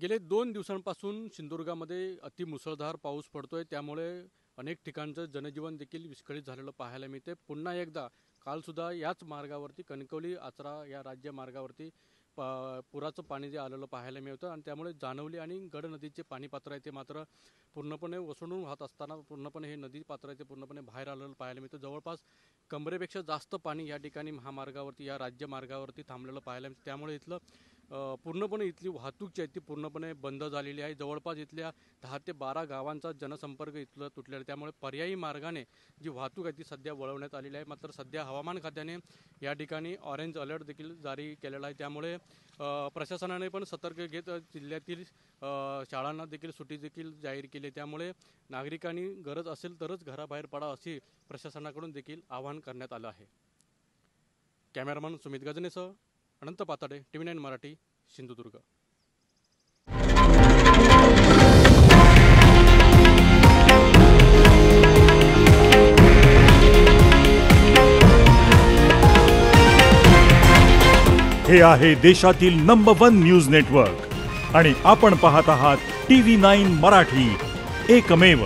गेले 2 दिवसांपासून सिंधुदुर्गामध्ये अतिमुसळधार पाऊस पडतोय, त्यामुळे अनेक ठिकाणचं जनजीवन देखील विस्कळीत झालेलं पाहायला मिळते। पुन्हा एकदा कालसुद्धा याच मार्गावरती कणकवली आचरा या राज्य मार्गावरती पुराचं पाणी जे आलेलं पाहायला मिळतं आणि त्यामुळे जानवली आणि गड नदीचे पाणी पात्र आहे ते मात्र पूर्णपणे ओसंडून वाहत असताना पूर्णपणे हे नदी पात्र आहे ते पूर्णपणे बाहेर आलेलं पाहायला मिळतं। जवळपास कमरेपेक्षा जास्त पाणी या ठिकाणी महामार्गावरती या राज्य मार्गावरती थांबलेलं पाहायला मिळतं। त्यामुळे इथलं पूर्णपणे इथली वाहतूक जी आहे ती पूर्णपणे बंद झालेली आहे। जवळपास इथल्या 10 ते 12 गावांचा जनसंपर्क इथलं तुटलेला आहे। त्यामुळे पर्यायी मार्गाने जी वाहतूक आहे ती सध्या वळवण्यात आलेली आहे। मात्र सध्या हवामान खात्याने या ठिकाणी ऑरेंज अलर्ट देखील जारी केलेला आहे। त्यामुळे प्रशासनाने पण सतर्क घेत जिल्ह्यातील शाळांना देखील सुट्टी देखील जाहीर केली। त्यामुळे नागरिकांनी गरज असेल तरच घराबाहेर पडा अशी प्रशासनाकडून देखील आवाहन करण्यात आलं आहे। कॅमेरामन सुमित गजनेसह अनंत पाताडे, TV9 मराठी, सिंधुदुर्ग। हे आहे देशातील नंबर 1 न्यूज नेटवर्क आणि आपण पाहत आहात TV9 मराठी, एकमेव।